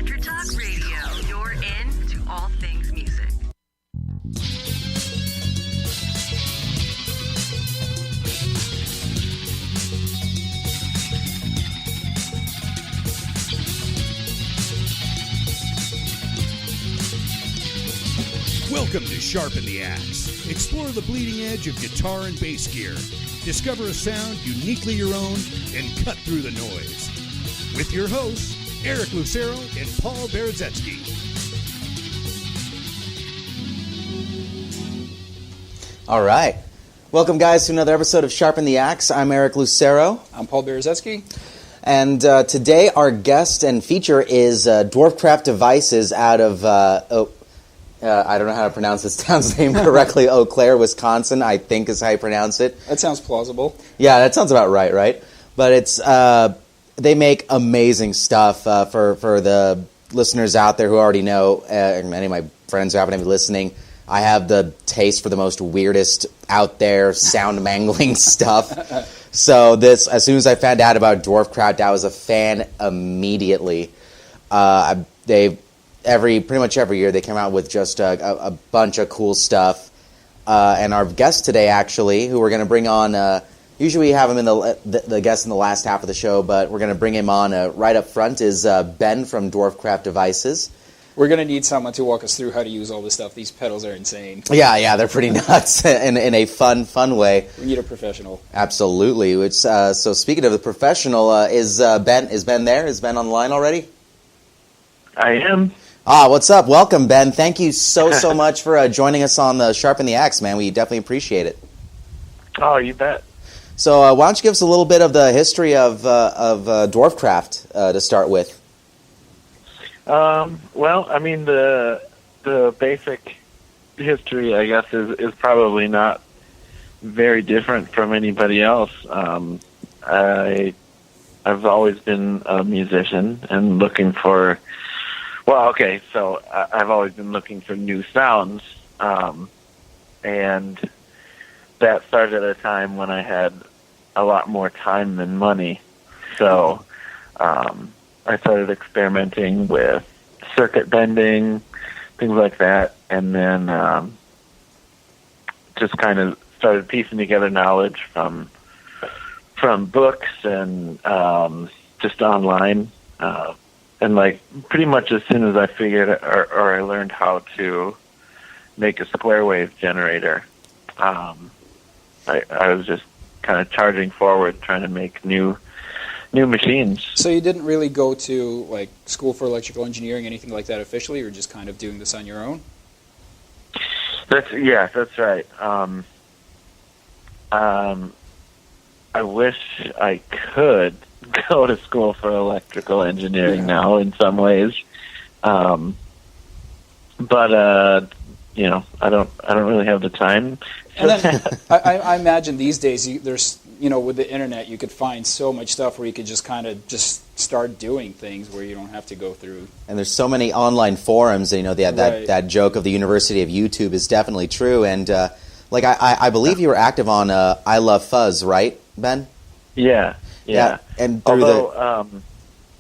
EnterTalk Radio, you're in to all things music. Welcome to Sharpen the Axe. Explore the bleeding edge of guitar and bass gear. Discover a sound uniquely your own and cut through the noise. With your hosts, Eric Lucero and Paul Berezetsky. All right. Welcome, guys, to another episode of Sharpen the Axe. I'm Eric Lucero. I'm Paul Berezetsky. And today our guest and feature is Dwarfcraft Devices out of, I don't know how to pronounce this town's name correctly, Eau Claire, Wisconsin, I think is how you pronounce it. That sounds plausible. Yeah, that sounds about right? But it's they make amazing stuff for the listeners out there who already know, and many of my friends who happen to be listening. I have the taste for the most weirdest, out there, sound-mangling stuff. So this, as soon as I found out about Dwarfcraft, I was a fan immediately. Pretty much every year they come out with just a bunch of cool stuff. And our guest today, actually, who we're going to bring on, usually we have him in the guest in the last half of the show, but we're going to bring him on right up front, is Ben from Dwarfcraft Devices. We're going to need someone to walk us through how to use all this stuff. These pedals are insane. Yeah, they're pretty nuts in a fun way. We need a professional. Absolutely. So speaking of the professional, is Ben there? Is Ben on the line already? I am. What's up? Welcome, Ben. Thank you so much for joining us on the Sharpen the Axe, man. We definitely appreciate it. Oh, you bet. So why don't you give us a little bit of the history of Dwarfcraft to start with? Well, I mean, the basic history, I guess, is probably not very different from anybody else. I've always been a musician and looking for... Well, okay, so I've always been looking for new sounds, and that started at a time when I had a lot more time than money. So I started experimenting with circuit bending, things like that, and then just kind of started piecing together knowledge from books and just online. And like pretty much as soon as I figured or I learned how to make a square wave generator, I was just kind of charging forward, trying to make new machines. So you didn't really go to like school for electrical engineering, anything like that officially, or just kind of doing this on your own? That's right. I wish I could go to school for electrical engineering now in some ways, but I don't really have the time. And then I imagine these days there's with the internet you could find so much stuff where you could just kind of just start doing things where you don't have to go through. And there's so many online forums. That joke of the University of YouTube is definitely true. And I believe you were active on I Love Fuzz, right, Ben? Yeah. And go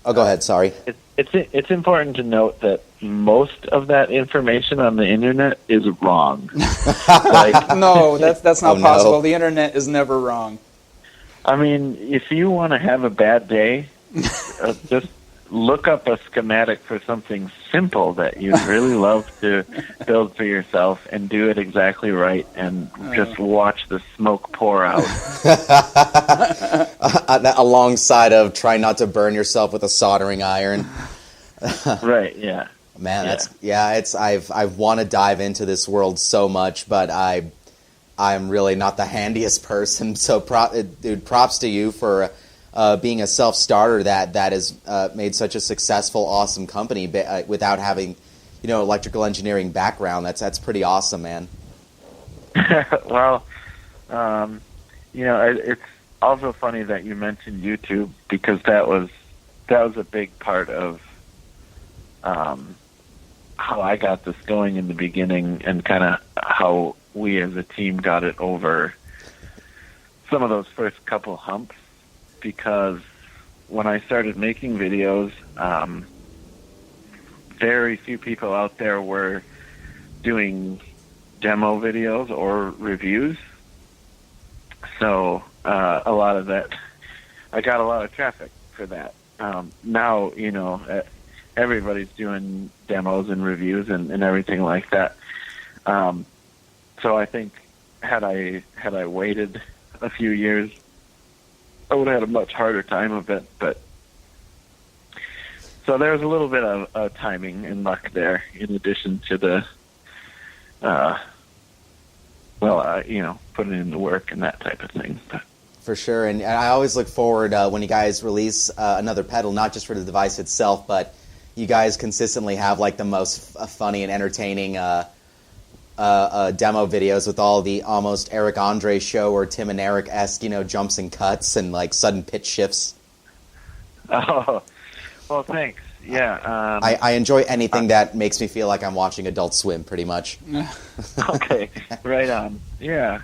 ahead. Sorry. It's important to note that most of that information on the internet is wrong. No, that's not possible. No. The internet is never wrong. I mean, if you want to have a bad day, just look up a schematic for something simple that you'd really love to build for yourself and do it exactly right and just watch the smoke pour out. Alongside of trying not to burn yourself with a soldering iron. Right, yeah. Man, I want to dive into this world so much, but I'm really not the handiest person. So props to you for being a self-starter that has made such a successful, awesome company without having, electrical engineering background. That's pretty awesome, man. Well, it's also funny that you mentioned YouTube because that was a big part of how I got this going in the beginning and kind of how we as a team got it over some of those first couple humps, because when I started making videos, very few people out there were doing demo videos or reviews. So a lot of that, I got a lot of traffic for that. Now, everybody's doing demos and reviews and everything like that. So I think had I waited a few years, I would have had a much harder time of it. But so there's a little bit of timing and luck there, in addition to the, putting in the work and that type of thing. But. For sure, and I always look forward when you guys release another pedal, not just for the device itself, but you guys consistently have like the most funny and entertaining demo videos with all the almost Eric Andre show or Tim and Eric-esque, jumps and cuts and like sudden pitch shifts. Oh, well, thanks. Yeah. I enjoy anything that makes me feel like I'm watching Adult Swim, pretty much. Okay, right on. Yeah.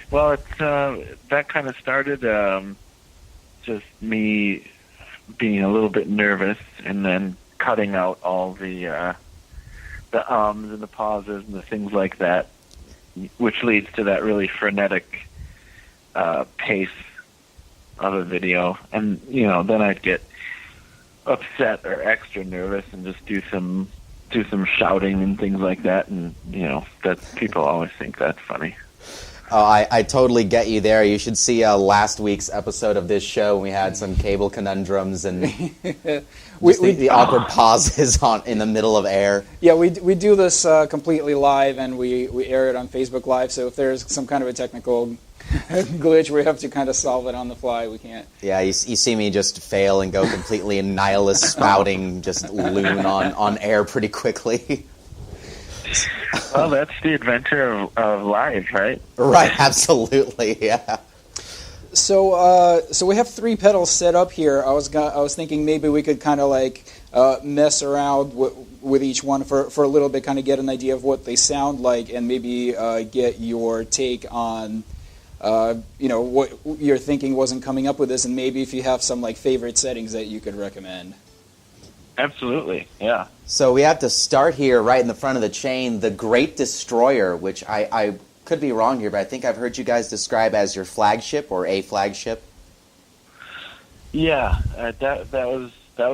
Well, it's that kind of started just me being a little bit nervous, and then cutting out all the ums and the pauses and the things like that, which leads to that really frenetic pace of a video. And then I'd get upset or extra nervous and just do some shouting and things like that, and that people always think that's funny. Oh, I totally get you there. You should see last week's episode of this show when we had some cable conundrums and the awkward pauses in the middle of air. Yeah, we do this completely live, and we air it on Facebook Live, so if there's some kind of a technical glitch, we have to kind of solve it on the fly. We can't. Yeah, you see me just fail and go completely in nihilist spouting, just loon on air pretty quickly. Well, that's the adventure of live, right? Right, absolutely, yeah. So we have 3 pedals set up here. I was thinking maybe we could kind of like mess around with each one for a little bit, kind of get an idea of what they sound like, and maybe get your take on what you're thinking wasn't coming up with this, and maybe if you have some like favorite settings that you could recommend. Absolutely, yeah. So we have to start here right in the front of the chain, the Great Destroyer, which I could be wrong here, but I think I've heard you guys describe as your flagship or a flagship. Yeah, that was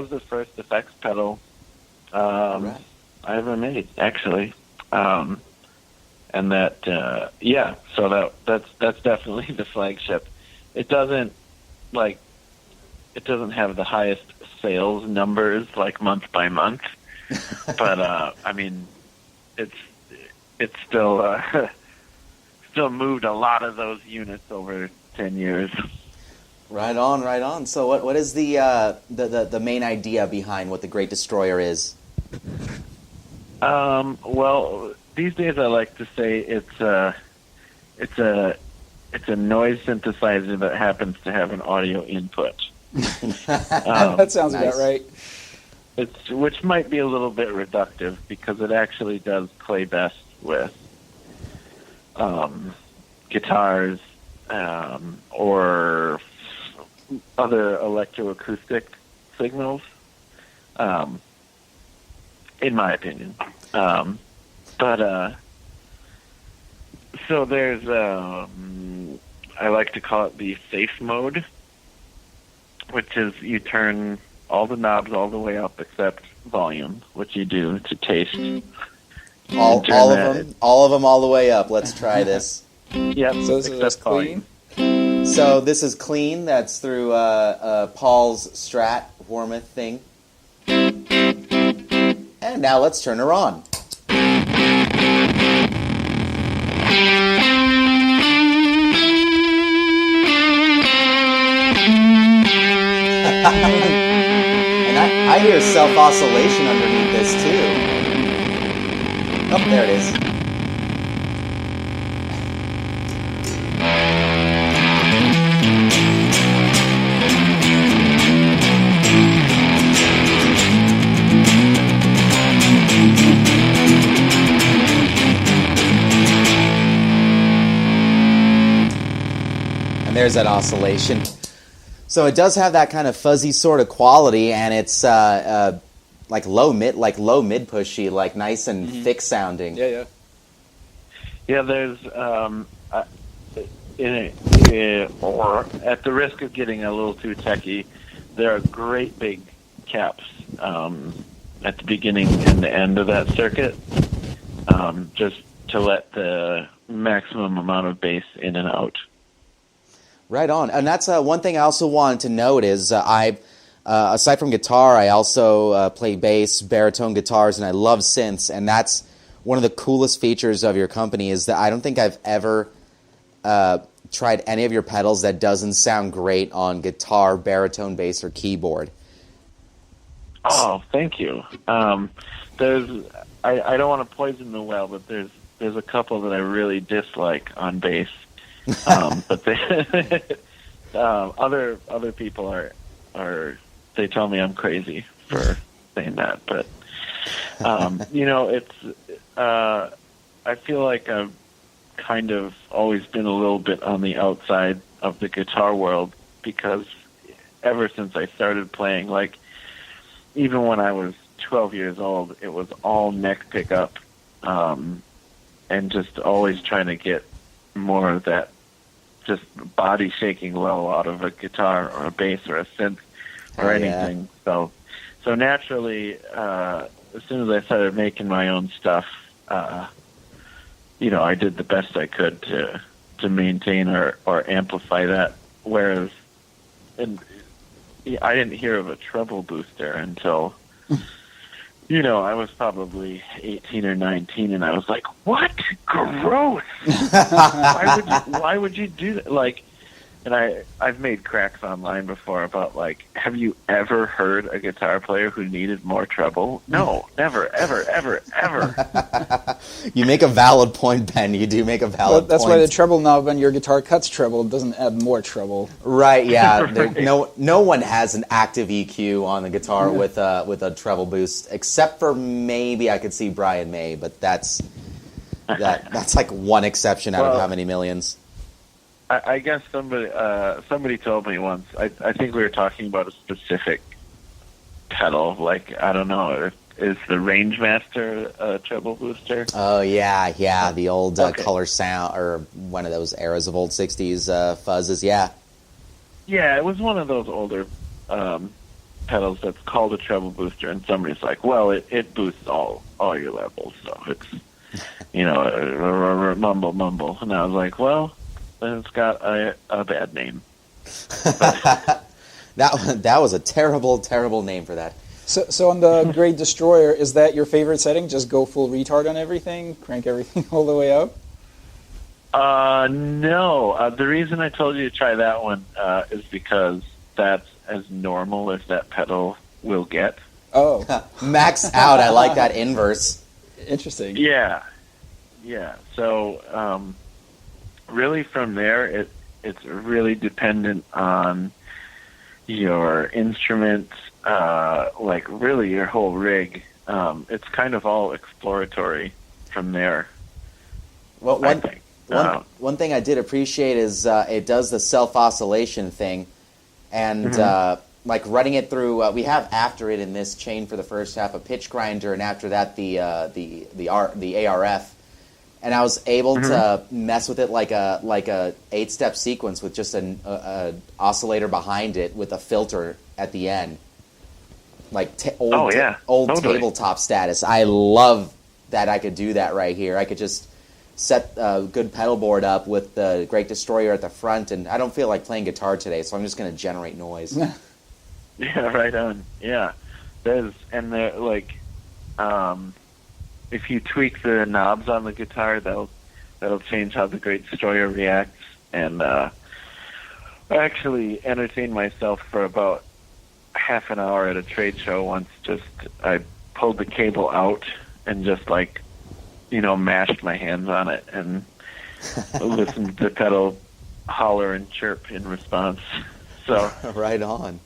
the first effects pedal I ever made, actually, and that so that's definitely the flagship. It doesn't have the highest sales numbers like month by month, but I mean, it's still moved a lot of those units over 10 years. Right on. So what is the main idea behind what the Great Destroyer is? Well, these days I like to say it's a noise synthesizer that happens to have an audio input. That sounds nice. about right. Which might be a little bit reductive, because it actually does play best with guitars or other electroacoustic signals, in my opinion. So there's I like to call it the safe mode, which is you turn all the knobs all the way up except volume, which you do to taste. All of them all the way up. Let's try this. Yep. So this is clean. So this is clean. That's through Paul's Strat Warmouth thing. And now let's turn her on. And I hear self-oscillation underneath this too. Oh, there it is. And there's that oscillation. So it does have that kind of fuzzy sort of quality, and it's like low mid pushy, like nice and thick sounding. Yeah. Yeah, there's or at the risk of getting a little too techy, there are great big caps at the beginning and the end of that circuit, just to let the maximum amount of bass in and out. Right on. And that's one thing I also wanted to note is I aside from guitar, I also play bass, baritone guitars, and I love synths. And that's one of the coolest features of your company is that I don't think I've ever tried any of your pedals that doesn't sound great on guitar, baritone, bass, or keyboard. Oh, thank you. I don't want to poison the well, but there's a couple that I really dislike on bass. But other people are they tell me I'm crazy for saying that, but it's I feel like I've kind of always been a little bit on the outside of the guitar world because ever since I started playing, like even when I was 12 years old, it was all neck pickup, and just always trying to get more of that just body shaking low out of a guitar or a bass or a synth or anything. Yeah. So naturally, as soon as I started making my own stuff, I did the best I could to maintain or amplify that. Whereas, I didn't hear of a treble booster until, I was probably 18 or 19, and I was like, "What? Gross! Why would you do that?" Like, and I've made cracks online before about like, have you ever heard a guitar player who needed more treble? No, never, ever, ever, ever. You make a valid point, Ben. You do make a valid point. That's why the treble knob on your guitar cuts treble. It doesn't add more treble. Right, yeah. Right. No one has an active EQ on the guitar with a treble boost, except for maybe I could see Brian May, but that's like one exception out of how many millions? I guess somebody told me once. I think we were talking about a specific pedal. Like, I don't know, is the Rangemaster a treble booster? Oh yeah, the old Color Sound, or one of those eras of old '60s fuzzes. Yeah. Yeah, it was one of those older pedals that's called a treble booster, and somebody's like, "Well, it boosts all your levels, so it's mumble," and I was like, "Well, it's got a bad name." That was a terrible name for that. So on the Great Destroyer, is that your favorite setting? Just go full retard on everything, crank everything all the way out? No. The reason I told you to try that one is because that's as normal as that pedal will get. Oh. Max out. I like that inverse. Interesting. Yeah. So really from there, it's really dependent on your instruments, like really your whole rig. It's kind of all exploratory from there. Well, one thing I did appreciate is it does the self-oscillation thing, and like running it through. We have after it in this chain for the first half a Pitchgrinder, and after that the ARF. And I was able to mess with it like a 8-step sequence with just an oscillator behind it with a filter at the end, like old totally. Tabletop status. I love that I could do that right here. I could just set a good pedal board up with the Great Destroyer at the front, and I don't feel like playing guitar today, so I'm just going to generate noise. Yeah, right on. Yeah, if you tweak the knobs on the guitar, that'll change how the Great Destroyer reacts. And I actually entertained myself for about half an hour at a trade show once. I pulled the cable out and just mashed my hands on it and listened to the pedal holler and chirp in response. So right on.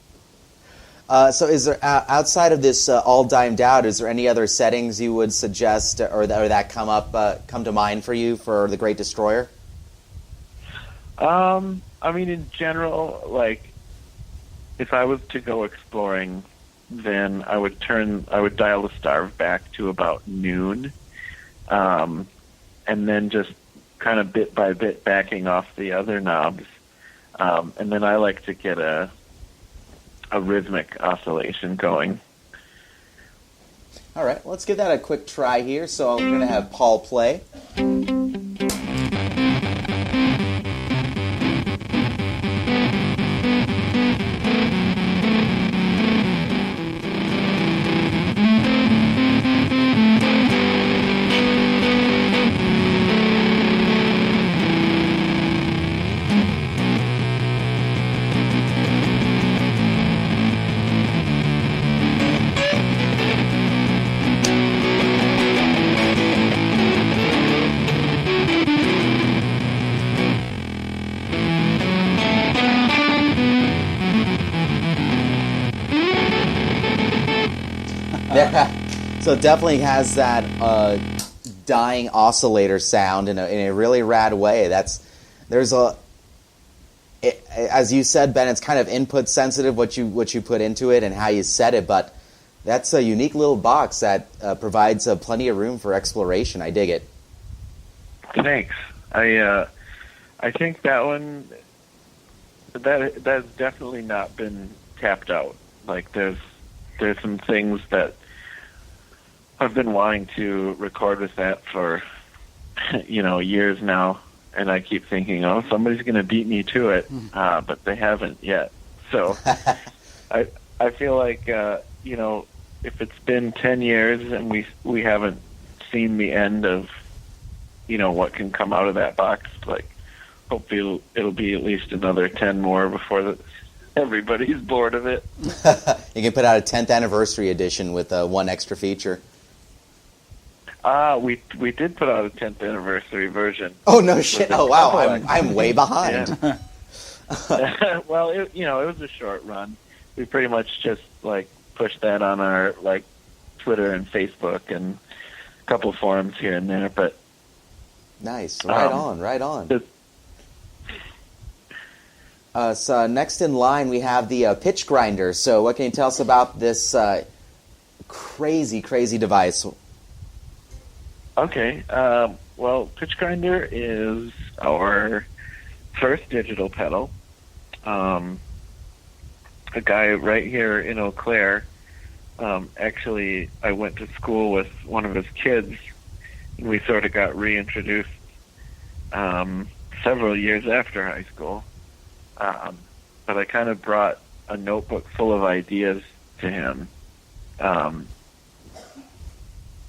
So is there, outside of this all dimed out, is there any other settings you would suggest or that come to mind for you for the Great Destroyer? I mean, in general, like, if I was to go exploring then I would dial the starve back to about noon, and then just kind of bit by bit backing off the other knobs. And then I like to get a rhythmic oscillation going. All right, let's give that a quick try here. So I'm going to have Paul play. So it definitely has that dying oscillator sound in a really rad way. As you said, Ben, it's kind of input sensitive what you put into it and how you set it, but that's a unique little box that provides plenty of room for exploration. I dig it. Thanks. I think that one that's definitely not been tapped out. Like there's some things that I've been wanting to record with that for, years now, and I keep thinking, oh, somebody's going to beat me to it, but they haven't yet. So I feel like, if it's been 10 years and we haven't seen the end of, what can come out of that box, like, hopefully it'll be at least another 10 more before everybody's bored of it. You can put out a 10th anniversary edition with one extra feature. We did put out a 10th anniversary version. Oh, no shit. Oh, wow. I'm way behind. Yeah. Well, it was a short run. We pretty much just, pushed that on our, Twitter and Facebook and a couple of forums here and there, but... Nice. Right on. So next in line, we have the Pitchgrinder. So what can you tell us about this crazy device? Okay. Well, Pitchgrinder is our first digital pedal. A guy right here in Eau Claire, actually, I went to school with one of his kids, and we sort of got reintroduced several years after high school. But I kind of brought a notebook full of ideas to him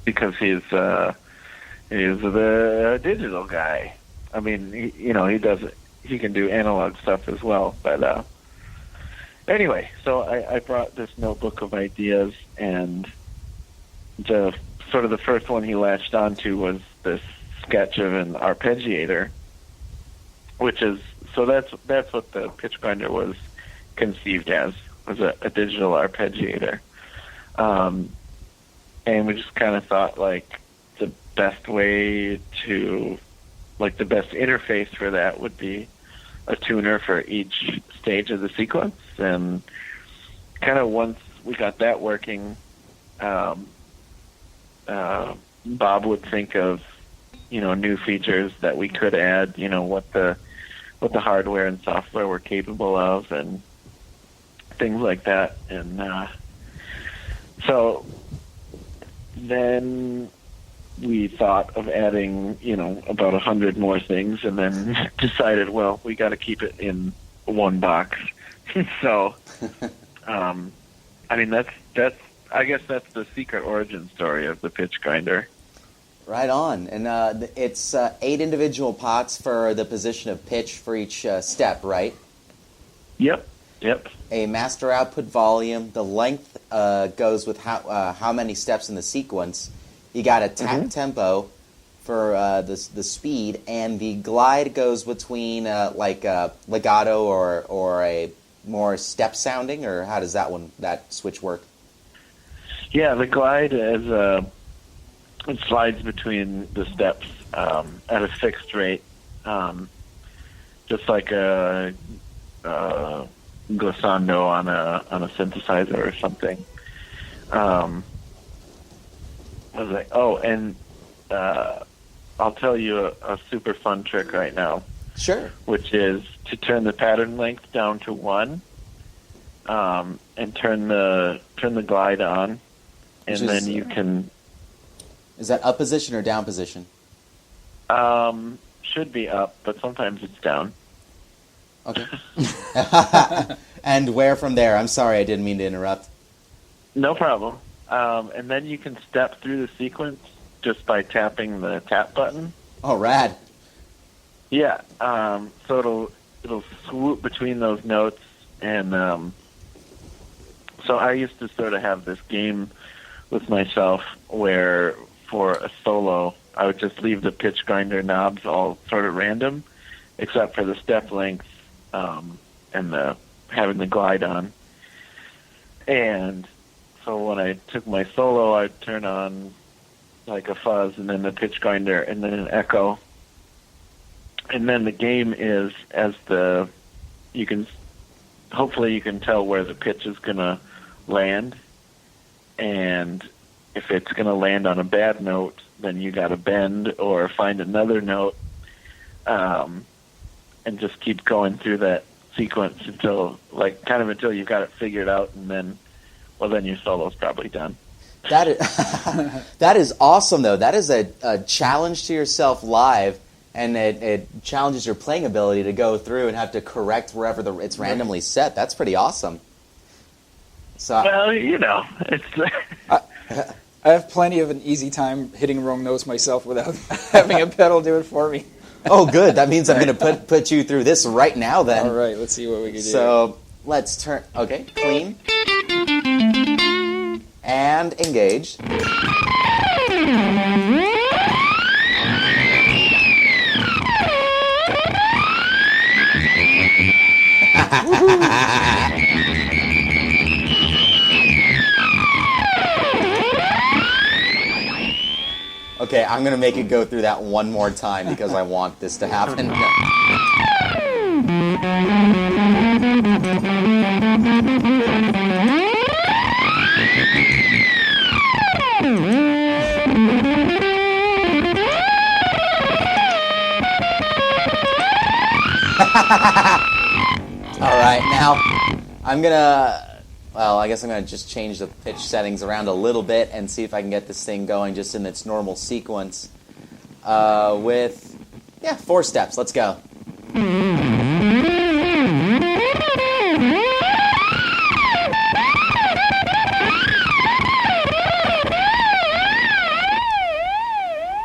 because he's the digital guy. I mean, he can do analog stuff as well. But anyway, so I brought this notebook of ideas, and the first one he latched onto was this sketch of an arpeggiator, that's what the Pitchgrinder was conceived as, was a digital arpeggiator. And we just kind of thought, the best way to, the best interface for that would be a tuner for each stage of the sequence. And kind of once we got that working, Bob would think of, new features that we could add, what the hardware and software were capable of and things like that. And so then we thought of adding, about 100 more things, and then decided, well, we got to keep it in one box. So, I guess that's the secret origin story of the Pitchgrinder. Right on. And it's 8 individual pots for the position of pitch for each step, right? Yep. A master output volume. The length goes with how many steps in the sequence. You got a tap tempo for the speed, and the glide goes between legato or a more step sounding, or how does that switch work? Yeah, the glide is it slides between the steps at a fixed rate, just like a glissando on a synthesizer or something. I was like, oh, and I'll tell you a super fun trick right now. Sure. Which is to turn the pattern length down to 1, and turn the glide on, and then you can. Is that up position or down position? Should be up, but sometimes it's down. Okay. And where from there? I'm sorry, I didn't mean to interrupt. No problem. And then you can step through the sequence just by tapping the tap button. Oh, rad. Yeah. So it'll swoop between those notes, and so I used to sort of have this game with myself where for a solo I would just leave the Pitchgrinder knobs all sort of random, except for the step length and the having the glide on. And so when I took my solo, I'd turn on like a fuzz and then the Pitchgrinder and then an echo. And then the game is hopefully you can tell where the pitch is going to land. And if it's going to land on a bad note, then you got to bend or find another note, and just keep going through that sequence until you've got it figured out, and then your solo's probably done. That is, that is awesome, though. That is a challenge to yourself live, and it challenges your playing ability to go through and have to correct wherever it's randomly set. That's pretty awesome. So, well, it's. I have plenty of an easy time hitting wrong notes myself without having a pedal do it for me. Oh, good. That means I'm going to put you through this right now, then. All right, let's see what we can do. So, let's turn... Okay, clean. And engaged. Okay, I'm going to make it go through that one more time because I want this to happen. All right, now I'm going to... Well, I guess I'm going to just change the pitch settings around a little bit and see if I can get this thing going just in its normal sequence with, 4 steps. Let's go.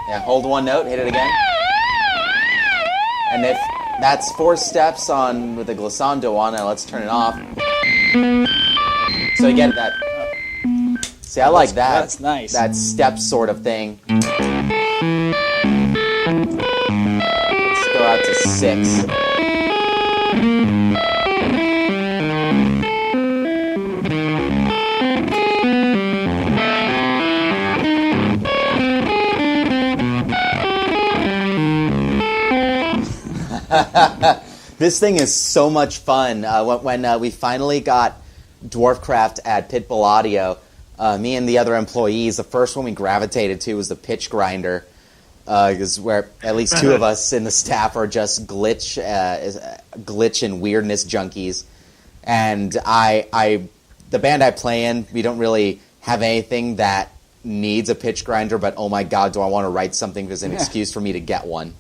Yeah, hold one note, hit it again. And if that's 4 steps on with the glissando on, now let's turn it off. So you get that. See, I like that. That's nice. That step sort of thing. Let's go out to 6. This thing is so much fun. When we finally got Dwarfcraft at Pitbull Audio, me and the other employees, the first one we gravitated to was the Pitchgrinder, because where at least 2 of us in the staff are just glitch and weirdness junkies. And the band I play in, we don't really have anything that needs a Pitchgrinder, but oh my god, do I want to write something as an excuse for me to get one.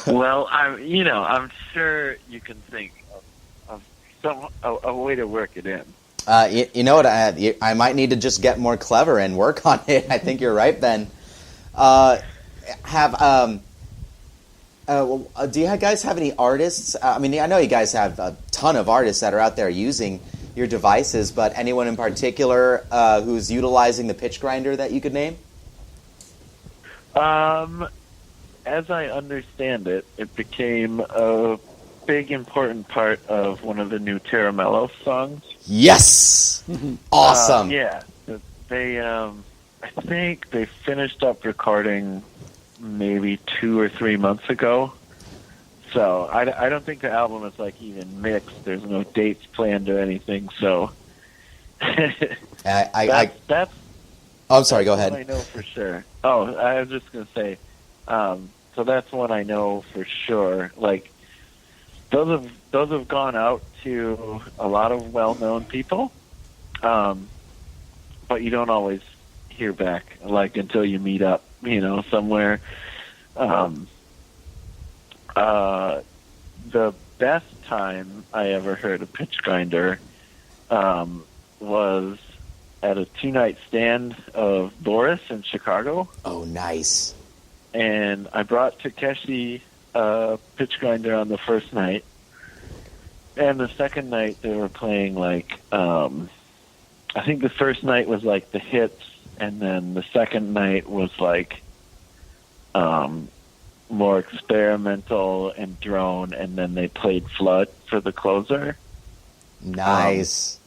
Well, I'm sure you can think of a way to work it in. You know what? I might need to just get more clever and work on it. I think you're right, Ben. Do you guys have any artists? I mean, I know you guys have a ton of artists that are out there using your devices, but anyone in particular who's utilizing the Pitchgrinder that you could name? As I understand it, it became a big, important part of one of the new Terramello songs. Yes! Awesome! Yeah. They, I think they finished up recording maybe 2 or 3 months ago. So I don't think the album is, even mixed. There's no dates planned or anything. So That's I'm sorry. Go ahead. I know for sure. Oh, I was just going to say. So that's one I know for sure. Like those have gone out to a lot of well-known people, but you don't always hear back. Like until you meet up, somewhere. The best time I ever heard a Pitchgrinder was at a 2-night stand of Boris in Chicago. Oh, nice. And I brought Takeshi Pitchgrinder on the first night. And the second night they were playing like, I think the first night was like the hits, and then the second night was like more experimental and drone, and then they played Flood for the closer. Nice.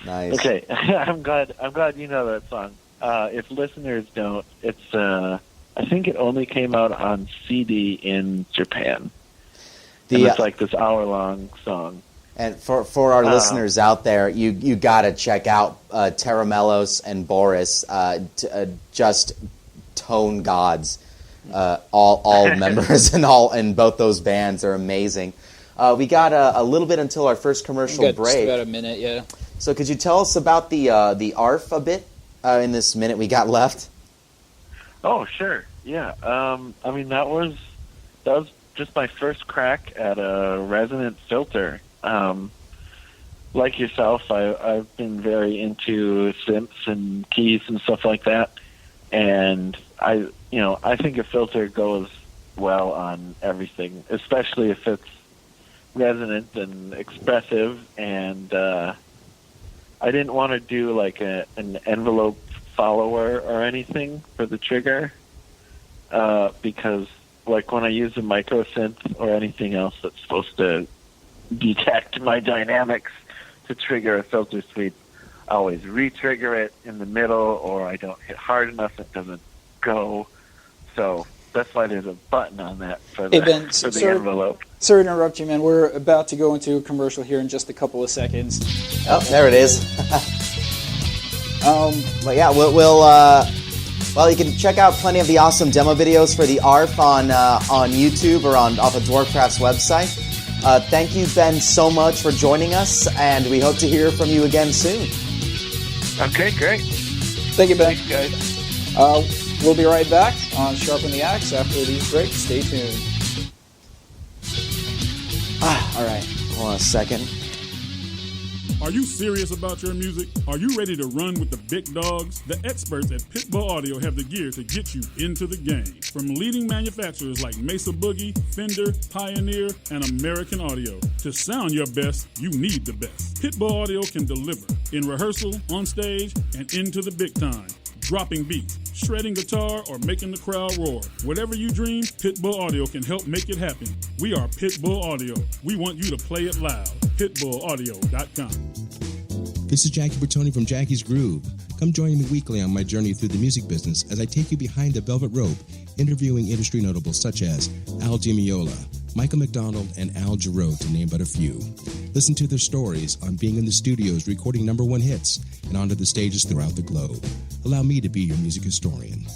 Nice. Okay, I'm glad you know that song. If listeners don't, it's I think it only came out on CD in Japan. And it's like this hour-long song. And for our listeners out there, you got to check out Teramelos and Boris, just tone gods. All members and both those bands are amazing. We got a little bit until our first commercial break. Just about a minute, yeah. So could you tell us about the ARF a bit in this minute we got left? Oh, sure. Yeah. I mean, that was just my first crack at a resonant filter. Like yourself, I've been very into synths and keys and stuff like that, and I think a filter goes well on everything, especially if it's resonant and expressive. And I didn't want to do like an envelope follower or anything for the trigger, because like when I use a micro synth or anything else that's supposed to detect my dynamics to trigger a filter sweep, I always re-trigger it in the middle, or I don't hit hard enough, it doesn't go. So that's why there's a button on that for the envelope. Sorry to interrupt you, man. We're about to go into a commercial here in just a couple of seconds. Oh, there it is. But yeah, well, you can check out plenty of the awesome demo videos for the ARF on YouTube or off of Dwarfcraft's website. Thank you, Ben, so much for joining us, and we hope to hear from you again soon. Okay, great. Thank you, Ben. Thanks, guys. We'll be right back on Sharpen the Axe after these breaks. Stay tuned. All right. Hold on a second. Are you serious about your music? Are you ready to run with the big dogs? The experts at Pitbull Audio have the gear to get you into the game. From leading manufacturers like Mesa Boogie, Fender, Pioneer, and American Audio. To sound your best, you need the best. Pitbull Audio can deliver in rehearsal, on stage, and into the big time. Dropping beats, shredding guitar, or making the crowd roar. Whatever you dream, Pitbull Audio can help make it happen. We are Pitbull Audio. We want you to play it loud. PitbullAudio.com. This is Jackie Bertoni from Jackie's Groove. Come join me weekly on my journey through the music business as I take you behind the velvet rope, interviewing industry notables such as Al Di Meola, Michael McDonald, and Al Jarreau, to name but a few. Listen to their stories on being in the studios recording #1 hits and onto the stages throughout the globe. Allow me to be your music historian.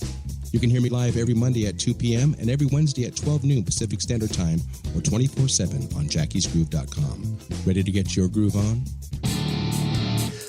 You can hear me live every Monday at 2 p.m. and every Wednesday at 12 noon Pacific Standard Time or 24/7 on jackiesgroove.com. Ready to get your groove on?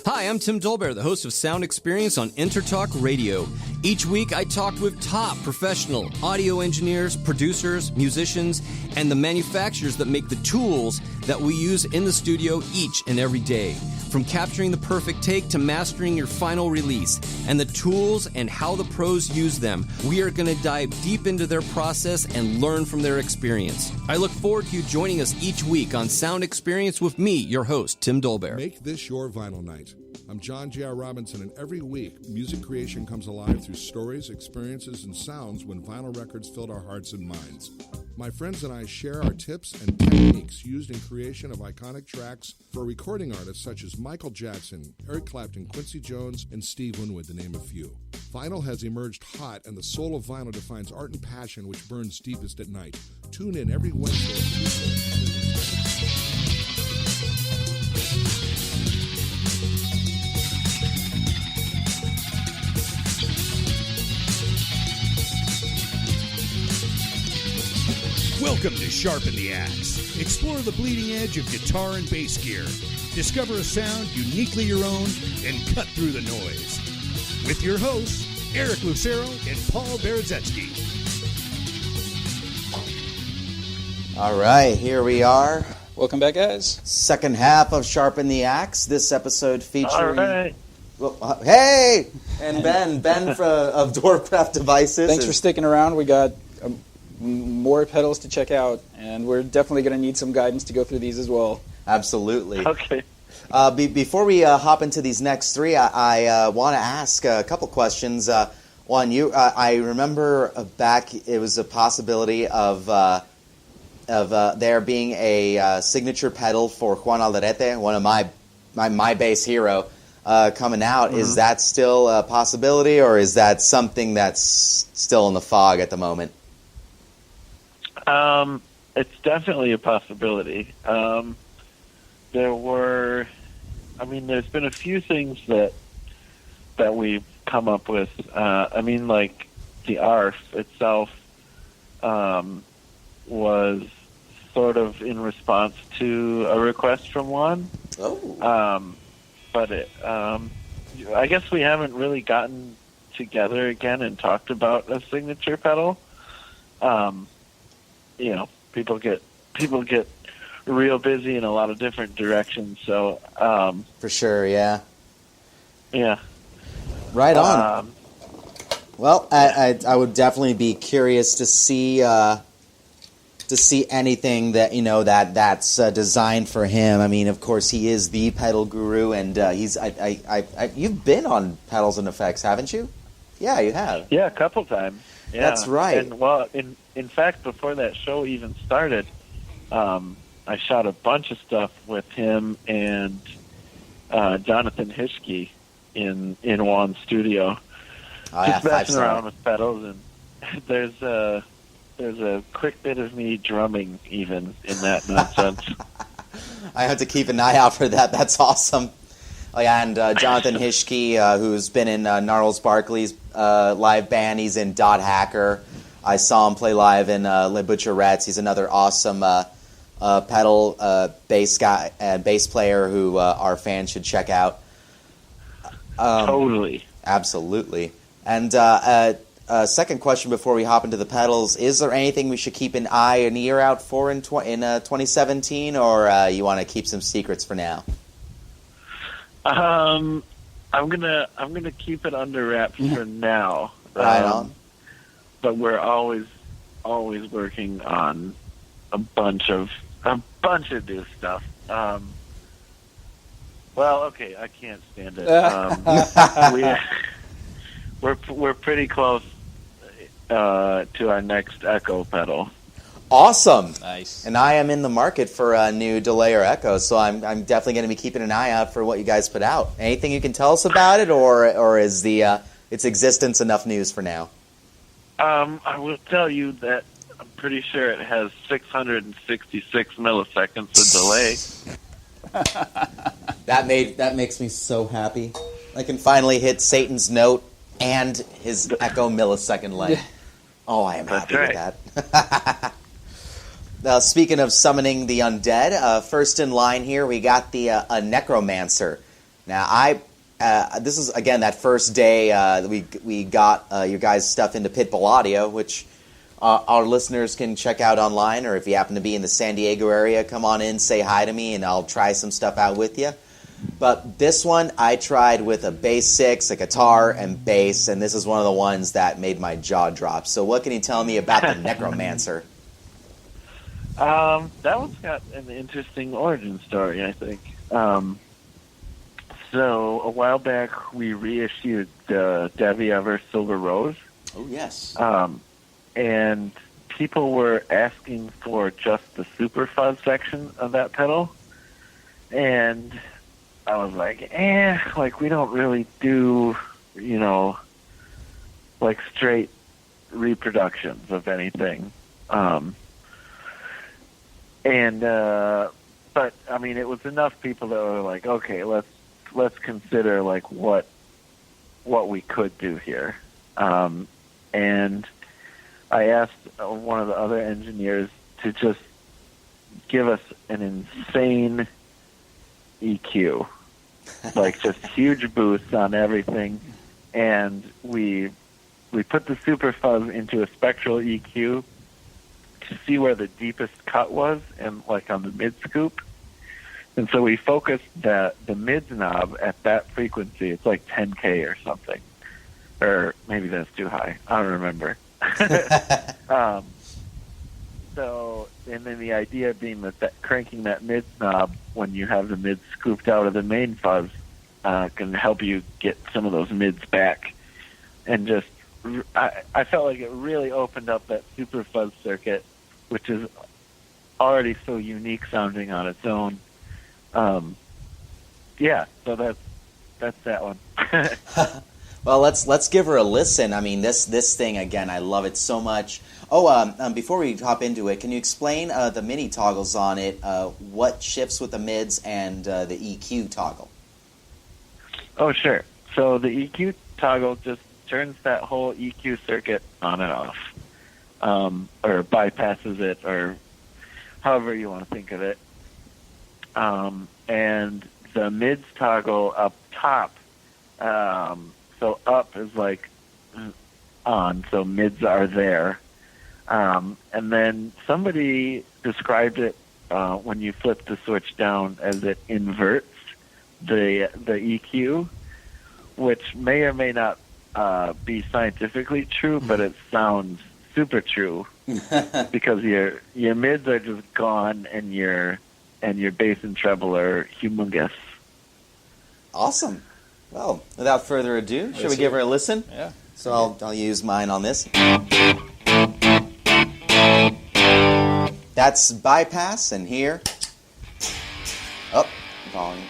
Hi, I'm Tim Dolbear, the host of Sound Experience on EnterTalk Radio. Each week, I talk with top professional audio engineers, producers, musicians, and the manufacturers that make the tools that we use in the studio each and every day. From capturing the perfect take to mastering your final release, and the tools and how the pros use them, we are going to dive deep into their process and learn from their experience. I look forward to you joining us each week on Sound Experience with me, your host, Tim Dolbear. Make this your vinyl night. I'm John J.R. Robinson, and every week, music creation comes alive through stories, experiences, and sounds when vinyl records filled our hearts and minds. My friends and I share our tips and techniques used in creation of iconic tracks for recording artists such as Michael Jackson, Eric Clapton, Quincy Jones, and Steve Winwood, to name a few. Vinyl has emerged hot, and the soul of vinyl defines art and passion which burns deepest at night. Tune in every Wednesday. Welcome to Sharpen the Axe. Explore the bleeding edge of guitar and bass gear. Discover a sound uniquely your own and cut through the noise. With your hosts, Eric Lucero and Paul Berezetsky. All right, here we are. Welcome back, guys. Second half of Sharpen the Axe. This episode featuring... All right. Well, hey! And Ben of Dwarfcraft Devices. Thanks for sticking around. We got more pedals to check out, and we're definitely going to need some guidance to go through these as well. Absolutely. Okay. Before we hop into these next three, I want to ask a couple questions. One, I remember back, it was a possibility of there being a signature pedal for Juan Alderete, one of my bass hero, coming out. Mm-hmm. Is that still a possibility, or is that something that's still in the fog at the moment? It's definitely a possibility. There's been a few things that we've come up with. Like the ARF itself was sort of in response to a request from one. Oh. But I guess we haven't really gotten together again and talked about a signature pedal. People get real busy in a lot of different directions. So for sure, yeah. Yeah. Right on. Well, I would definitely be curious to see anything that that's designed for him. I mean, of course, he is the pedal guru, and he's. You've been on Pedals and Effects, haven't you? Yeah, you have. Yeah, a couple times. Yeah. That's right. And in fact, before that show even started, I shot a bunch of stuff with him and Jonathan Hischke in Juan's studio. Oh, just messing around with pedals, and there's a quick bit of me drumming even in that nonsense. I have to keep an eye out for that. That's awesome. Oh, yeah, and Jonathan Hischke, who's been in Gnarls Barkley's live band. He's in Dot Hacker. I saw him play live in Le Butcherettes. He's another awesome pedal bass guy and bass player who our fans should check out. Totally. Absolutely. And second question before we hop into the pedals, is there anything we should keep an eye and ear out for in 2017, or you want to keep some secrets for now? I'm gonna keep it under wraps for now. Right on. But we're always working on a bunch of new stuff. Well, okay, I can't stand it. We're pretty close to our next Echo pedal. Awesome. Nice. And I am in the market for a new delay or echo, so I'm definitely going to be keeping an eye out for what you guys put out. Anything you can tell us about it, or is its existence enough news for now? I will tell you that I'm pretty sure it has 666 milliseconds of delay. That makes me so happy. I can finally hit Satan's note and his echo millisecond length. Oh, I am happy with that. Now, speaking of summoning the undead, first in line here we got a Necromancer. Now, this is again that first day we got your guys' stuff into Pitbull Audio, which our listeners can check out online, or if you happen to be in the San Diego area, come on in, say hi to me, and I'll try some stuff out with you. But this one I tried with a bass 6, a guitar, and bass, and this is one of the ones that made my jaw drop. So what can you tell me about the Necromancer? That one's got an interesting origin story, I think. So a while back we reissued Devi Ever Silver Rose. Oh, yes. And people were asking for just the Super Fuzz section of that pedal. And I was like, we don't really do, straight reproductions of anything. But I mean, it was enough people that were like, okay, let's consider what we could do here. And I asked one of the other engineers to just give us an insane EQ, like just huge boosts on everything. And we put the super fuzz into a spectral EQ to see where the deepest cut was, and like on the mid scoop. And so we focused the mids knob at that frequency. It's like 10K or something, or maybe that's too high. I don't remember. So, and then the idea being that cranking that mids knob when you have the mids scooped out of the main fuzz can help you get some of those mids back. And just, I felt like it really opened up that super fuzz circuit, which is already so unique sounding on its own. Yeah, so that's that one. Well, let's give her a listen. I mean, this thing again, I love it so much. Oh, before we hop into it, can you explain the MIDI toggles on it? What shifts with the mids and the EQ toggle? Oh, sure. So the EQ toggle just turns that whole EQ circuit on and off, or bypasses it, or however you want to think of it. And the mids toggle up top. So up is like on, so mids are there. And then somebody described it when you flip the switch down as it inverts the EQ, which may or may not be scientifically true, but it sounds super true because your mids are just gone and your bass and treble are humongous. Awesome. Well, without further ado, should we give her a listen? Yeah. So I'll use mine on this. That's bypass, and here, up, volume.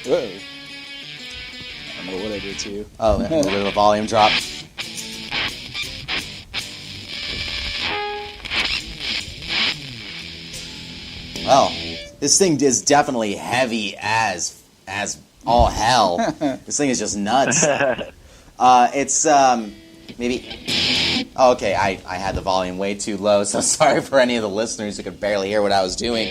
Whoa. I don't know what I did to you. Oh, a little bit of a volume drop. Well, this thing is definitely heavy as all hell. This thing is just nuts. It's maybe. Oh, okay, I had the volume way too low, so sorry for any of the listeners who could barely hear what I was doing.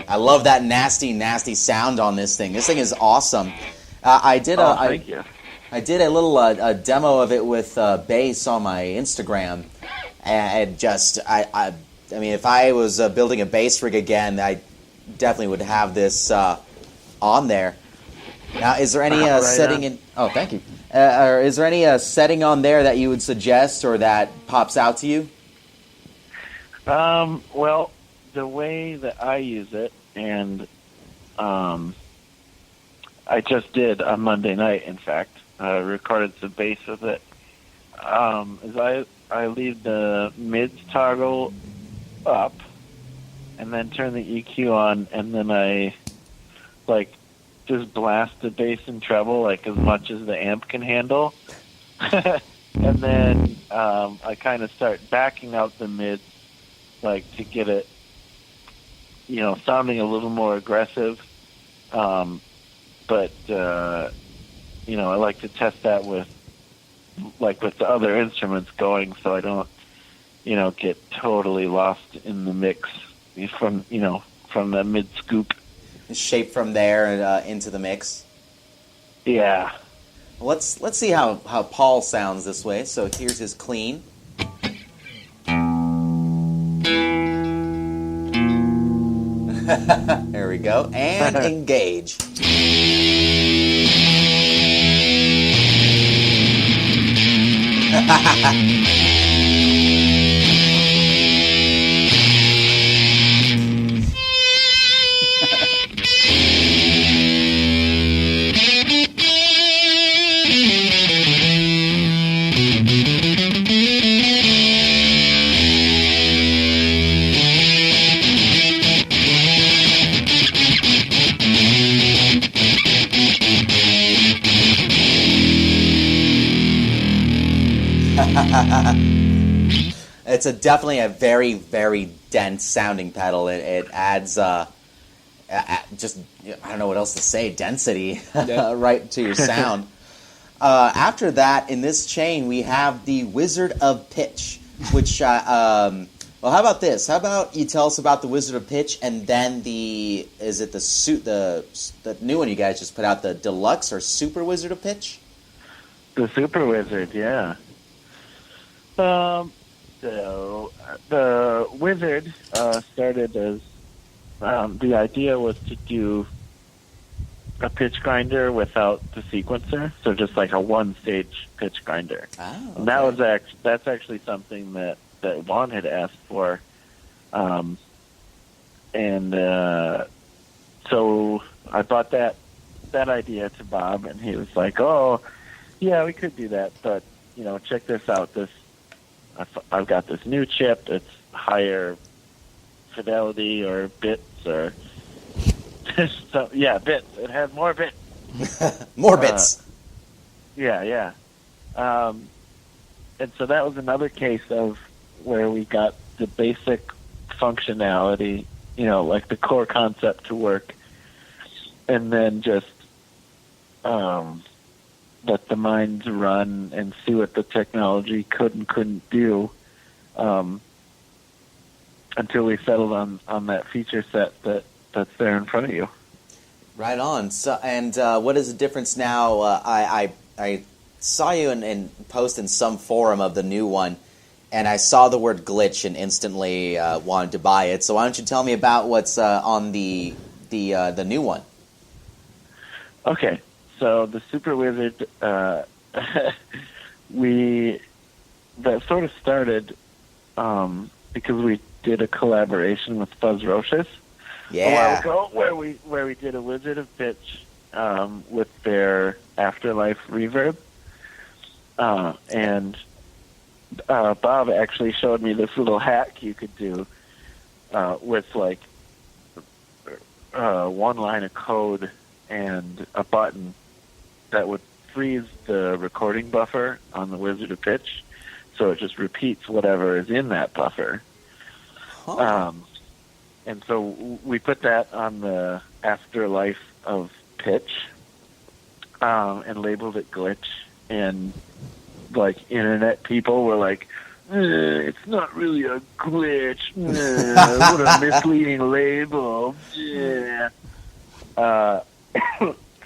I love that nasty, nasty sound on this thing. This thing is awesome. I did thank you. I did a little a demo of it with bass on my Instagram, and just I mean, if I was building a bass rig again, I definitely would have this on there. Now, is there any setting in? Oh, thank you. Or is there any setting on there that you would suggest or that pops out to you? Well, the way that I use it, and I just did on Monday night, in fact, recorded some bass with it, is I leave the mids toggle up and then turn the EQ on, and then I just blast the bass and treble like as much as the amp can handle. And then I kind of start backing out the mids to get it sounding a little more aggressive, but I like to test that with the other instruments going, so I don't, get totally lost in the mix from the mid scoop. Shape from there and into the mix. Yeah. Well, let's see how Paul sounds this way. So here's his clean. There we go. And engage. It's definitely a very, very dense sounding pedal. It adds just, I don't know what else to say, density right to your sound. After that, in this chain, we have the Wizard of Pitch, which, well, how about this? How about you tell us about the Wizard of Pitch, and then the new one you guys just put out, the Deluxe or Super Wizard of Pitch? The Super Wizard, yeah. So the Wizard started as the idea was to do a pitch grinder without the sequencer, so just like a one-stage pitch grinder. Oh, okay. And that's actually something that Juan had asked for, and so I brought that idea to Bob, and he was like, "Oh, yeah, we could do that, but check this out. I've got this new chip. It's higher fidelity or bits or so yeah, bits. It has more bits. More bits. Yeah. And so that was another case of where we got the basic functionality, like the core concept to work, and then just let the minds run and see what the technology could and couldn't do, until we settled on that feature set that's there in front of you. Right on. So, and what is the difference now? I saw you in post in some forum of the new one, and I saw the word glitch and instantly wanted to buy it. So why don't you tell me about what's on the new one? Okay, so the Super Wizard, that sort of started because we did a collaboration with Buzz Roches a while ago, where we did a Wizard of Pitch with their Afterlife reverb, and Bob actually showed me this little hack you could do with like one line of code and a button that would freeze the recording buffer on the Wizard of Pitch, so it just repeats whatever is in that buffer. Huh. And so we put that on the Afterlife of Pitch, and labeled it Glitch, and like internet people were like, it's not really a glitch, what a misleading label. Yeah.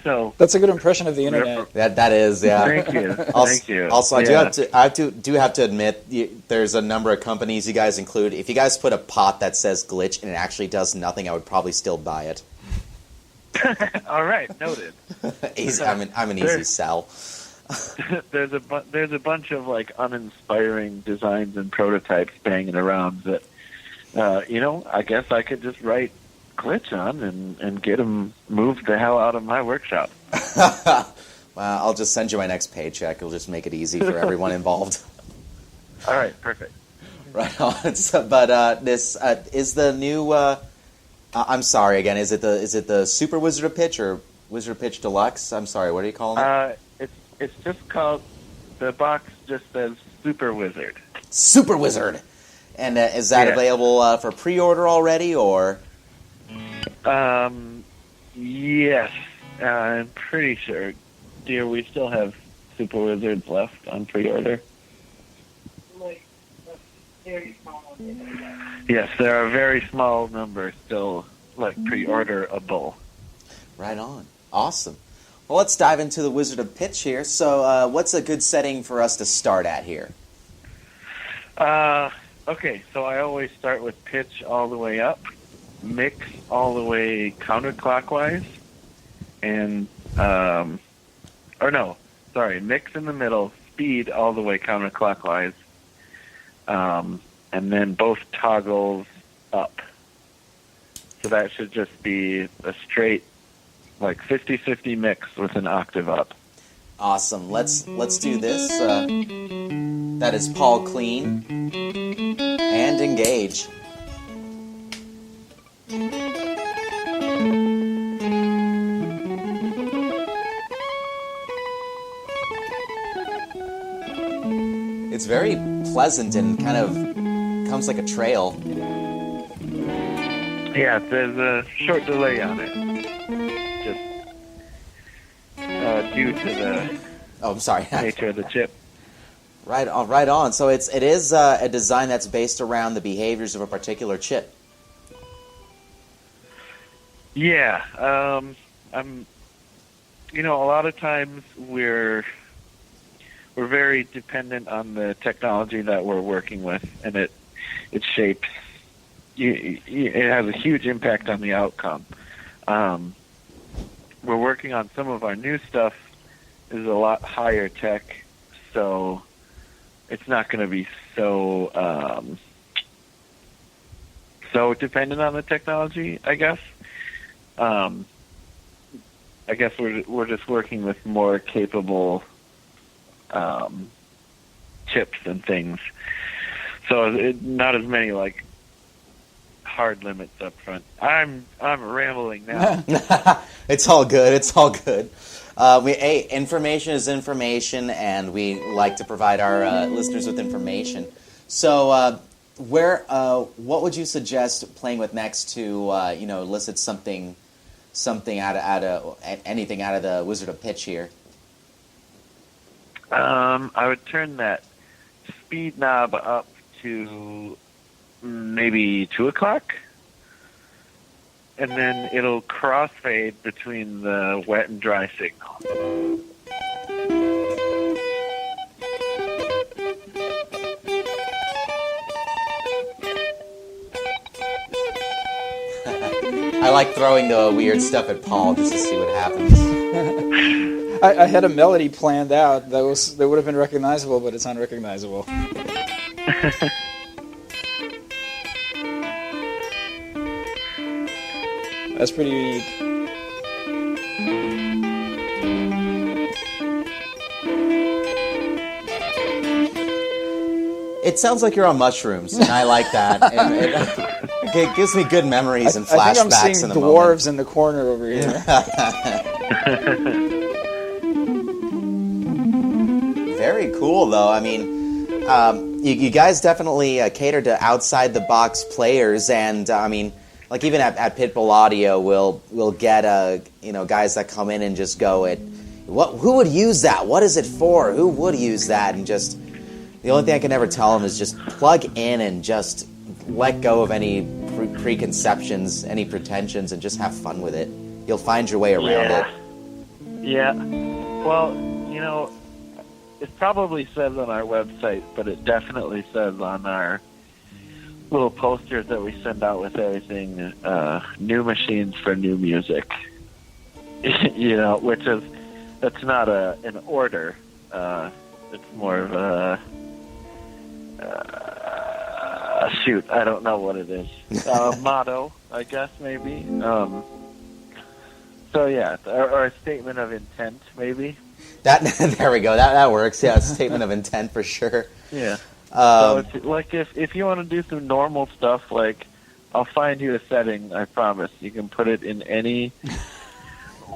So That's a good impression of the internet. That is, yeah. Thank you. Also, Thank you. Also, I Yeah. do have to admit, there's a number of companies you guys include. If you guys put a pot that says glitch and it actually does nothing, I would probably still buy it. All right, noted. Easy. I'm an easy sell. There's a bunch of like uninspiring designs and prototypes banging around that, I guess I could just write glitch on and get them moved the hell out of my workshop. Well, I'll just send you my next paycheck. It'll just make it easy for everyone involved. All right, perfect. Right on. So, but this is the new. I'm sorry again. Is it the Super Wizard of Pitch or Wizard of Pitch Deluxe? I'm sorry. What are you calling it? It's just called, the box just says Super Wizard. Super Wizard. And is that available for pre-order already, or? Yes, I'm pretty sure. year, we still have Super Wizards left on pre-order. Yes, there are very small numbers still, pre-orderable. Right on. Awesome. Well, let's dive into the Wizard of Pitch here. So what's a good setting for us to start at here? Okay, so I always start with pitch all the way up, mix all the way counterclockwise, and, mix in the middle, speed all the way counterclockwise, and then both toggles up. So that should just be a straight, 50-50 mix with an octave up. Awesome. Let's do this. That is Paul Clean. And engage. It's very pleasant and kind of comes like a trail. Yeah, there's a short delay on it. Just due to the nature of the chip. Right on. So it is a design that's based around the behaviors of a particular chip. Yeah, a lot of times we're very dependent on the technology that we're working with, and it shapes. It has a huge impact on the outcome. We're working on some of our new stuff is a lot higher tech, so it's not going to be so dependent on the technology, I guess. I guess we're just working with more capable chips and things, so not as many hard limits up front. I'm rambling now. It's all good. Information is information, and we like to provide our listeners with information. So, what would you suggest playing with next to elicit something anything out of the Wizard of Pitch here? I would turn that speed knob up to maybe 2 o'clock, and then it'll crossfade between the wet and dry signal. I like throwing the weird stuff at Paul just to see what happens. I had a melody planned out that would have been recognizable, but it's unrecognizable. That's pretty unique. It sounds like you're on mushrooms, and I like that. It gives me good memories and flashbacks. I think I'm seeing in the dwarves in the corner over here. Very cool, though. I mean, you guys definitely cater to outside-the-box players, and even at Pitbull Audio, we'll get guys that come in and just go who would use that? What is it for? Who would use that? And just the only thing I can ever tell them is just plug in and just let go of any preconceptions, any pretensions, and just have fun with it. You'll find your way around it. Yeah. Well, it probably says on our website, but it definitely says on our little posters that we send out with everything, new machines for new music. That's not an order. It's more of a I don't know what it is. Motto, I guess, maybe. So yeah, or a statement of intent, maybe. There we go. That works. Yeah, a statement of intent for sure. Yeah. So if you want to do some normal stuff, I'll find you a setting. I promise. You can put it in any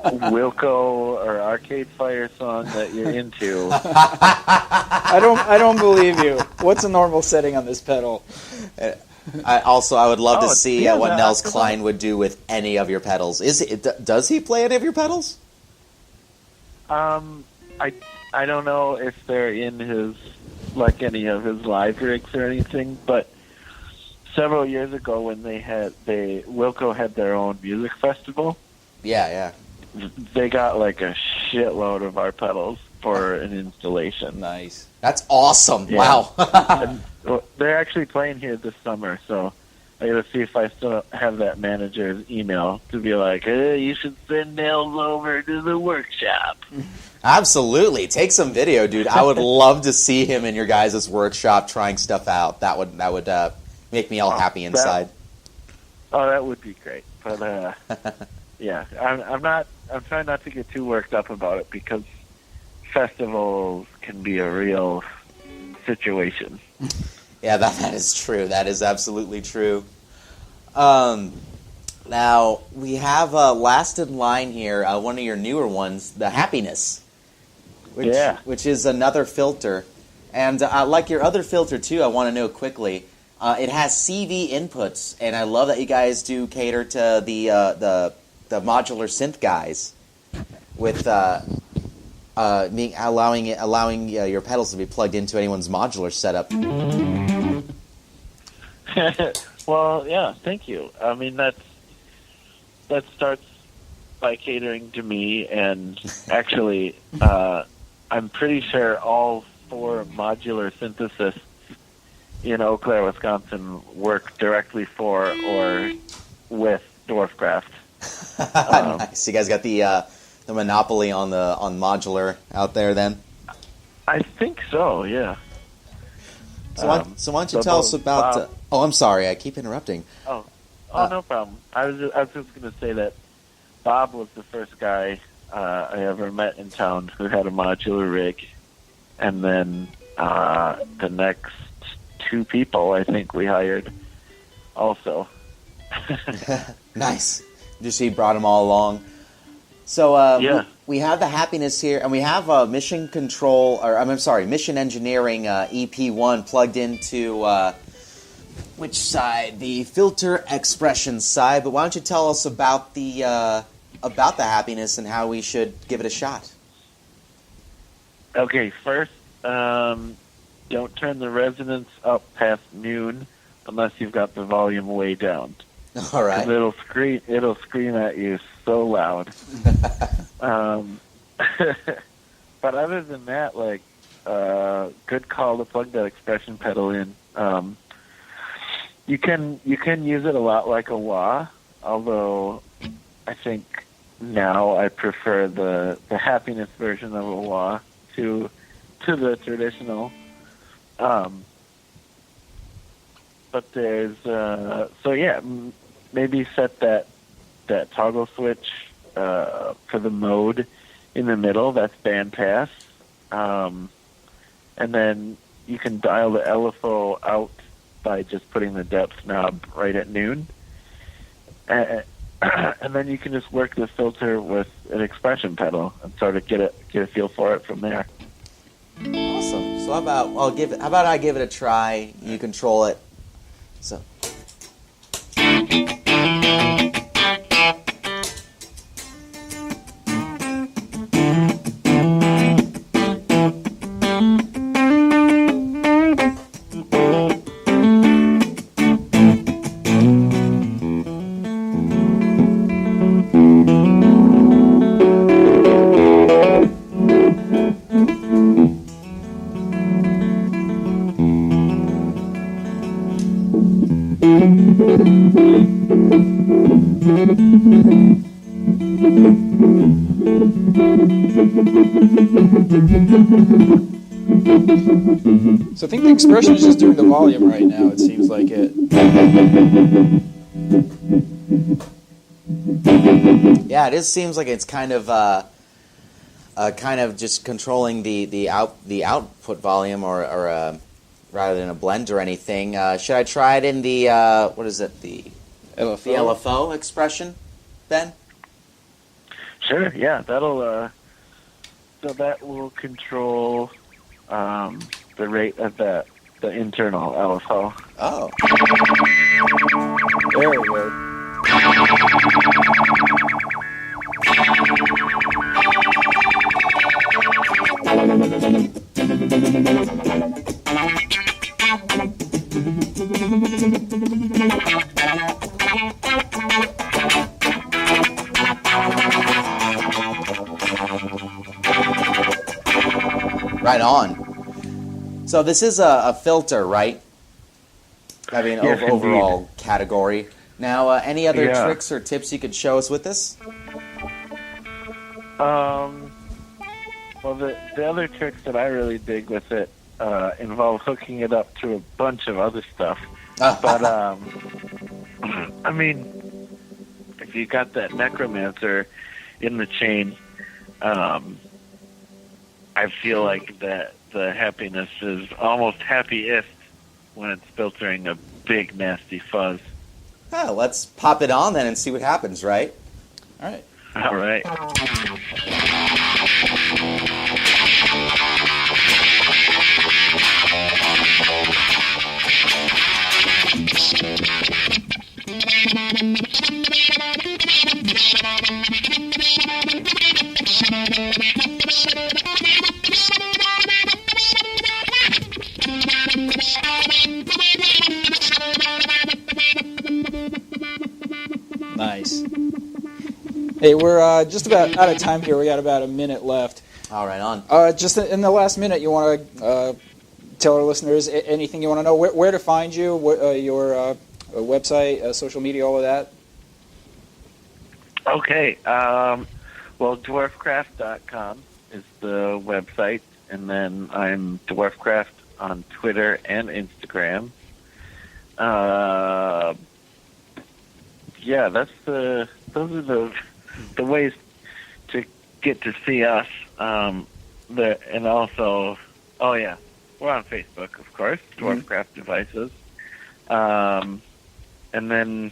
Wilco or Arcade Fire song that you're into. I don't believe you. What's a normal setting on this pedal? I would love to see what Nels Klein would do with any of your pedals. Does he play any of your pedals? I don't know if they're in his, like, any of his live rigs or anything, but several years ago when Wilco had their own music festival. Yeah. They got like a shitload of our pedals for an installation. Nice. That's awesome. Yeah. Wow. Well, they're actually playing here this summer, so I got to see if I still have that manager's email to be like, hey, you should send Nels over to the workshop. Absolutely. Take some video, dude. I would love to see him in your guys' workshop trying stuff out. That would make me all happy inside. That would be great. But yeah, I'm trying not to get too worked up about it because festivals can be a real situation. Yeah, that is true. That is absolutely true. Now, we have last in line here, one of your newer ones, the Happiness, which is another filter. And like your other filter, too, I want to know quickly, it has CV inputs, and I love that you guys do cater to the modular synth guys with allowing your pedals to be plugged into anyone's modular setup. Well, yeah, thank you. I mean, that starts by catering to me, and actually, I'm pretty sure all 4 modular synthesists in Eau Claire, Wisconsin, work directly for or with Dwarfcraft. Nice. You guys got the monopoly on modular out there, then? I think so. Yeah. So why don't you tell us about? I'm sorry, I keep interrupting. No problem. I was just going to say that Bob was the first guy I ever met in town who had a modular rig, and then the next 2 people I think we hired also. Nice. Just he brought them all along. So yeah. we have the Happiness here, and we have Mission Engineering EP1 plugged into which side? The filter expression side. But why don't you tell us about the Happiness and how we should give it a shot? Okay, first, don't turn the resonance up past noon unless you've got the volume way down. All right. It'll scream at you so loud. But other than that, good call to plug that expression pedal in. You can use it a lot like a wah, although I think now I prefer the Happiness version of a wah to the traditional. But there's maybe set that toggle switch for the mode in the middle. That's bandpass, and then you can dial the LFO out by just putting the depth knob right at noon, and then you can just work the filter with an expression pedal and sort of get a feel for it from there. Awesome. So how about I give it a try? You control it. So. So I think the expression is just doing the volume right now. It seems like it. Yeah, it seems like it's kind of just controlling the output volume, or rather than a blend or anything. Should I try it in the what is it, the LFO? The LFO expression, then? Sure. Yeah, that'll. So that will control the rate of the internal LFO. Oh. There we go. Right on. So this is a filter, right? I mean, Yes, overall category. Now, any other Yeah. tricks or tips you could show us with this? Well, the other tricks that I really dig with it involve hooking it up to a bunch of other stuff. But, I mean, if you got that Necromancer in the chain, I feel like that the happiness is almost happiest when it's filtering a big, nasty fuzz. Oh, let's pop it on then and see what happens, right? All right. All right. Nice. Hey, we're just about out of time here. We got about a minute left. All right, on. Just in the last minute, you want to tell our listeners anything you want to know? Where to find you? Your website, social media, all of that? Okay. Well, Dwarfcraft.com is the website, and then I'm Dwarfcraft on Twitter and Instagram. Yeah, those are the ways to get to see us. And also, oh yeah, we're on Facebook, of course, Dwarfcraft Devices. And then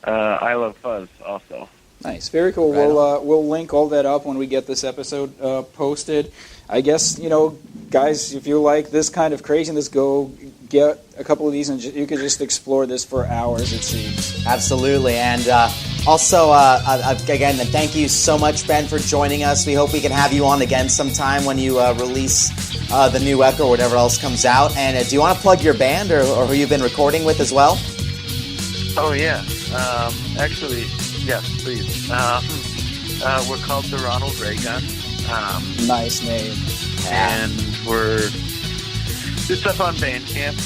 I Love Fuzz also. Nice, very cool. Right We'll link all that up when we get this episode posted. I guess, guys, if you like this kind of craziness, go get a couple of these and you can just explore this for hours, it seems. Absolutely. And also, again, thank you so much, Ben, for joining us. We hope we can have you on again sometime when you release the new Echo or whatever else comes out. And do you want to plug your band or who you've been recording with as well? Oh, yeah. Actually, yes, please. We're called the Ronald Reagan. Nice name. And it's up on Bandcamp.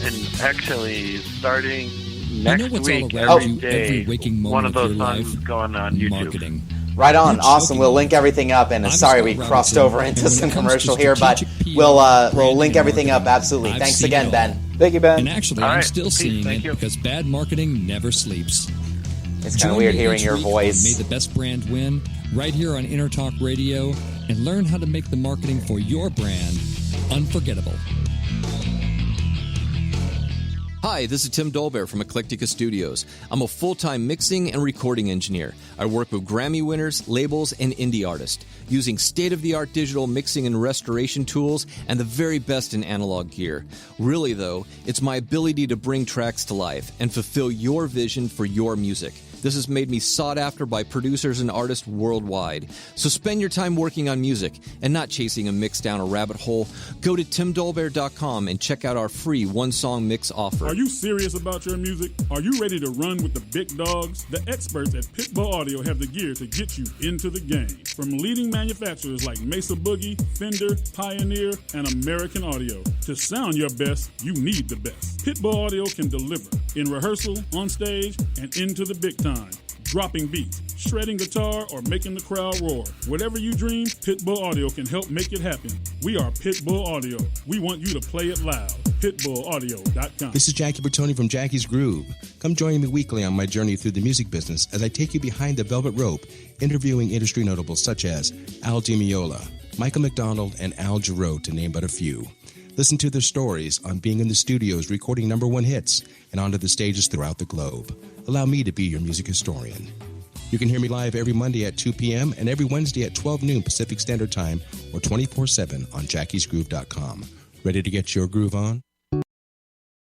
And actually, starting next week, every day, every waking moment one of those of your songs life, is going on YouTube. marketing. Right on. You're Awesome. choking We'll me. link everything up. And I'm sorry Scott we crossed Robinson, over and into when some it comes to commercial here, but strategic PR, we'll branding, link everything up. marketing, Absolutely. I've Thanks seen again, it all. Ben. Thank you, Ben. And actually, All I'm right. still Peace. seeing Thank it you. because bad marketing never sleeps. It's kind Join of weird me hearing each your week on voice. May the Best Brand Win, right here on EnterTalk Radio, and learn how to make the marketing for your brand unforgettable. Hi, this is Tim Dolbear from Eclectica Studios. I'm a full-time mixing and recording engineer. I work with Grammy winners, labels, and indie artists, using state-of-the-art digital mixing and restoration tools and the very best in analog gear. Really, though, it's my ability to bring tracks to life and fulfill your vision for your music. This has made me sought after by producers and artists worldwide. So spend your time working on music and not chasing a mix down a rabbit hole. Go to timdolbear.com and check out our free one-song mix offer. Are you serious about your music? Are you ready to run with the big dogs? The experts at Pitbull Audio have the gear to get you into the game. From leading manufacturers like Mesa Boogie, Fender, Pioneer, and American Audio. To sound your best, you need the best. Pitbull Audio can deliver in rehearsal, on stage, and into the big time. Dropping beats, shredding guitar, or making the crowd roar. Whatever you dream, Pitbull Audio can help make it happen. We are Pitbull Audio. We want you to play it loud. PitbullAudio.com. This is Jackie Bertoni from Jackie's Groove. Come join me weekly on my journey through the music business as I take you behind the velvet rope, interviewing industry notables such as Al Di Meola, Michael McDonald, and Al Jarreau, to name but a few. Listen to their stories on being in the studios recording #1 hits and onto the stages throughout the globe. Allow me to be your music historian. You can hear me live every Monday at 2 p.m. and every Wednesday at 12 noon Pacific Standard Time or 24/7 on jackiesgroove.com. Ready to get your groove on?